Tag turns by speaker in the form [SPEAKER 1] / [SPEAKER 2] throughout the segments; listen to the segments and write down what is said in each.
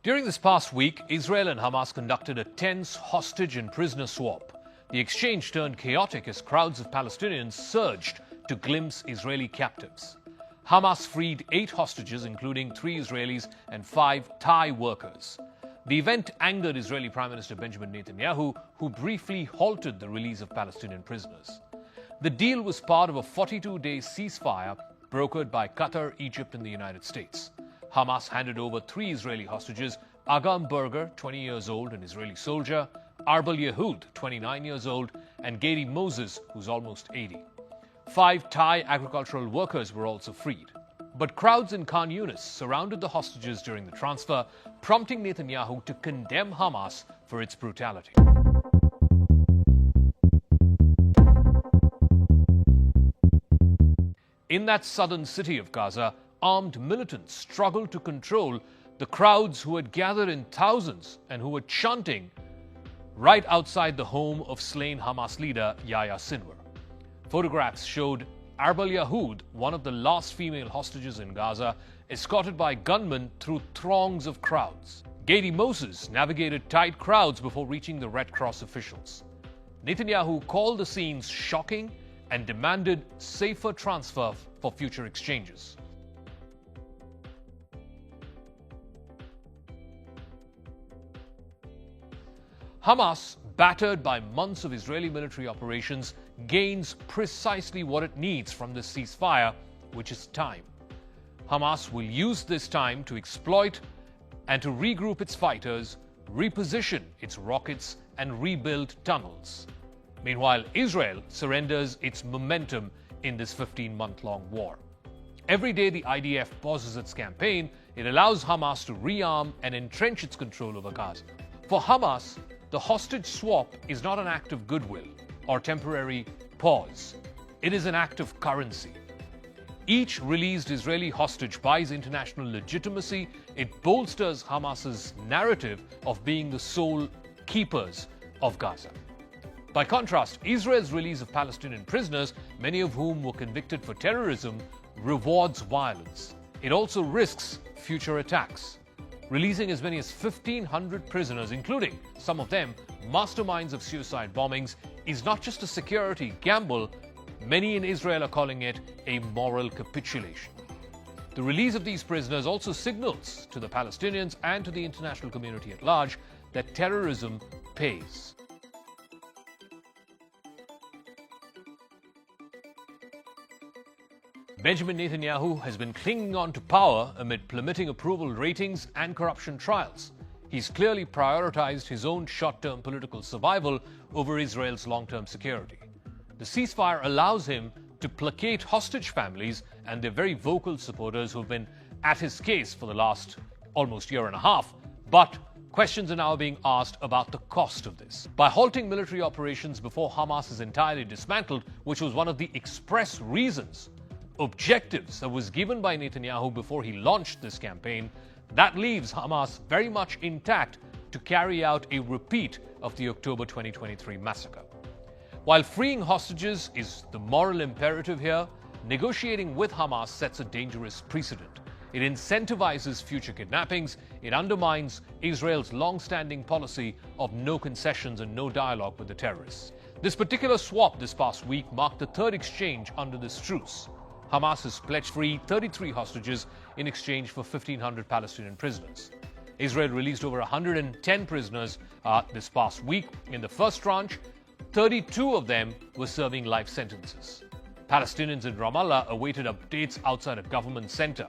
[SPEAKER 1] During this past week, Israel and Hamas conducted a tense hostage and prisoner swap. The exchange turned chaotic as crowds of Palestinians surged to glimpse Israeli captives. Hamas freed 8 hostages, including 3 Israelis and 5 Thai workers. The event angered Israeli Prime Minister Benjamin Netanyahu, who briefly halted the release of Palestinian prisoners. The deal was part of a 42-day ceasefire brokered by Qatar, Egypt, and the United States. Hamas handed over 3 Israeli hostages: Agam Berger, 20 years old, an Israeli soldier; Arbel Yehud, 29 years old; and Gady Moses, who's almost 80. 5 Thai agricultural workers were also freed. But crowds in Khan Yunis surrounded the hostages during the transfer, prompting Netanyahu to condemn Hamas for its brutality. In that southern city of Gaza, armed militants struggled to control the crowds who had gathered in thousands and who were chanting right outside the home of slain Hamas leader Yahya Sinwar. Photographs showed Arbel Yehud, one of the last female hostages in Gaza, escorted by gunmen through throngs of crowds. Gady Moses navigated tight crowds before reaching the Red Cross officials. Netanyahu called the scenes shocking and demanded safer transfer for future exchanges. Hamas, battered by months of Israeli military operations, gains precisely what it needs from this ceasefire, which is time. Hamas will use this time to exploit and to regroup its fighters, reposition its rockets, and rebuild tunnels. Meanwhile, Israel surrenders its momentum in this 15-month-long war. Every day the IDF pauses its campaign, it allows Hamas to rearm and entrench its control over Gaza. For Hamas, the hostage swap is not an act of goodwill or temporary pause. It is an act of currency. Each released Israeli hostage buys international legitimacy. It bolsters Hamas's narrative of being the sole keepers of Gaza. By contrast, Israel's release of Palestinian prisoners, many of whom were convicted for terrorism, rewards violence. It also risks future attacks. Releasing as many as 1,500 prisoners, including some of them masterminds of suicide bombings, is not just a security gamble. Many in Israel are calling it a moral capitulation. The release of these prisoners also signals to the Palestinians and to the international community at large that terrorism pays. Benjamin Netanyahu has been clinging on to power amid plummeting approval ratings and corruption trials. He's clearly prioritized his own short-term political survival over Israel's long-term security. The ceasefire allows him to placate hostage families and their very vocal supporters who've been at his case for the last almost year and a half. But questions are now being asked about the cost of this. By halting military operations before Hamas is entirely dismantled, which was one of the express objectives that was given by Netanyahu before he launched this campaign, that leaves Hamas very much intact to carry out a repeat of the October 2023 massacre. While freeing hostages is the moral imperative here, negotiating with Hamas sets a dangerous precedent. It incentivizes future kidnappings. It undermines Israel's long-standing policy of no concessions and no dialogue with the terrorists. This particular swap this past week marked the 3rd exchange under this truce. Hamas has pledged free 33 hostages in exchange for 1,500 Palestinian prisoners. Israel released over 110 prisoners this past week. In the first tranche, 32 of them were serving life sentences. Palestinians in Ramallah awaited updates outside a government center.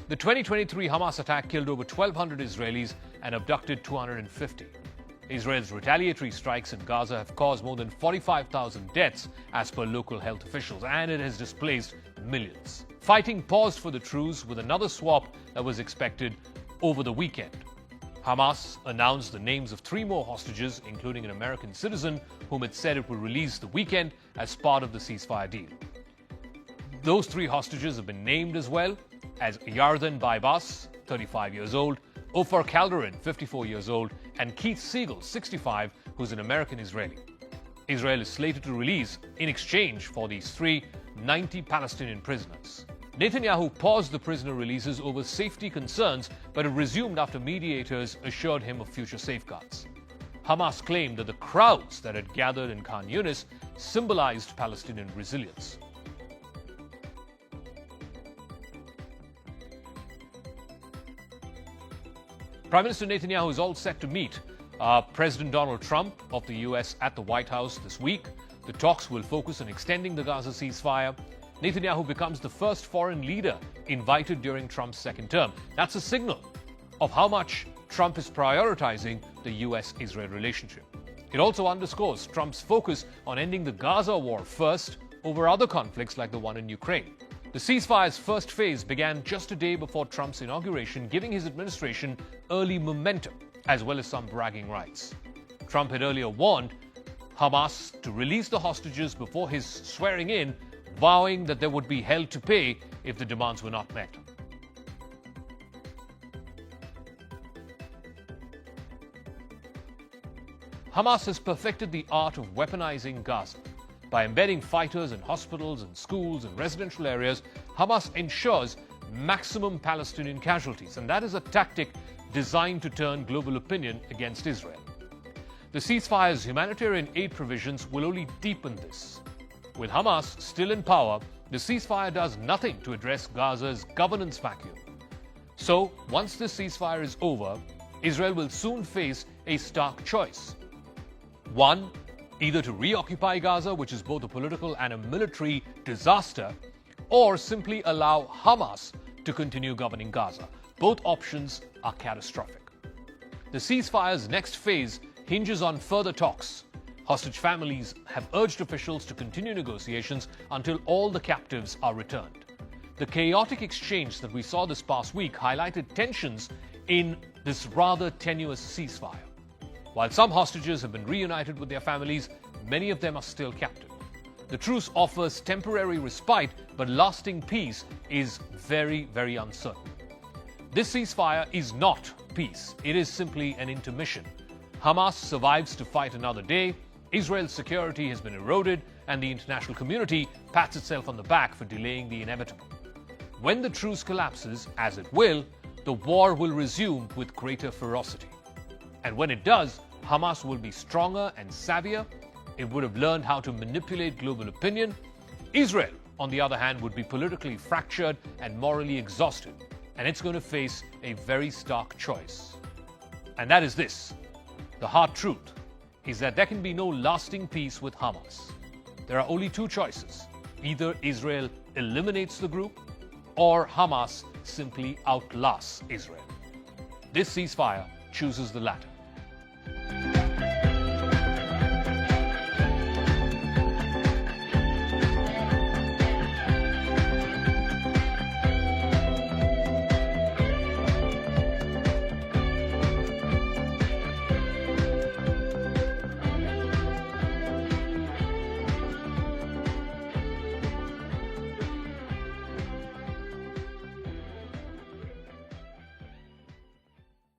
[SPEAKER 1] The 2023 Hamas attack killed over 1,200 Israelis and abducted 250. Israel's retaliatory strikes in Gaza have caused more than 45,000 deaths as per local health officials, and it has displaced millions. Fighting paused for the truce with another swap that was expected over the weekend. Hamas announced the names of 3 more hostages, including an American citizen whom it said it would release the weekend as part of the ceasefire deal. Those 3 hostages have been named as well as Yarden Baibas, 35 years old, Ofer Calderon, 54 years old, and Keith Siegel, 65, who's an American Israeli. Israel is slated to release, in exchange for these 90 Palestinian prisoners. Netanyahu paused the prisoner releases over safety concerns, but it resumed after mediators assured him of future safeguards. Hamas claimed that the crowds that had gathered in Khan Yunis symbolized Palestinian resilience. Prime Minister Netanyahu is all set to meet President Donald Trump of the US at the White House this week. The talks will focus on extending the Gaza ceasefire. Netanyahu becomes the first foreign leader invited during Trump's second term. That's a signal of how much Trump is prioritizing the US-Israel relationship. It also underscores Trump's focus on ending the Gaza war first over other conflicts like the one in Ukraine. The ceasefire's first phase began just a day before Trump's inauguration, giving his administration early momentum as well as some bragging rights. Trump had earlier warned Hamas to release the hostages before his swearing in, vowing that there would be hell to pay if the demands were not met. Hamas has perfected the art of weaponizing Gaza. By embedding fighters in hospitals and schools and residential areas, Hamas ensures maximum Palestinian casualties, and that is a tactic designed to turn global opinion against Israel. The ceasefire's humanitarian aid provisions will only deepen this. With Hamas still in power, the ceasefire does nothing to address Gaza's governance vacuum. So, once this ceasefire is over, Israel will soon face a stark choice. One, either to reoccupy Gaza, which is both a political and a military disaster, or simply allow Hamas to continue governing Gaza. Both options are catastrophic. The ceasefire's next phase hinges on further talks. Hostage families have urged officials to continue negotiations until all the captives are returned. The chaotic exchange that we saw this past week highlighted tensions in this rather tenuous ceasefire. While some hostages have been reunited with their families, many of them are still captive. The truce offers temporary respite, but lasting peace is very, very uncertain. This ceasefire is not peace. It is simply an intermission. Hamas survives to fight another day, Israel's security has been eroded, and the international community pats itself on the back for delaying the inevitable. When the truce collapses, as it will, the war will resume with greater ferocity. And when it does, Hamas will be stronger and savvier. It would have learned how to manipulate global opinion. Israel, on the other hand, would be politically fractured and morally exhausted. And it's going to face a very stark choice. And that is this. The hard truth is that there can be no lasting peace with Hamas. There are only two choices. Either Israel eliminates the group, or Hamas simply outlasts Israel. This ceasefire chooses the latter.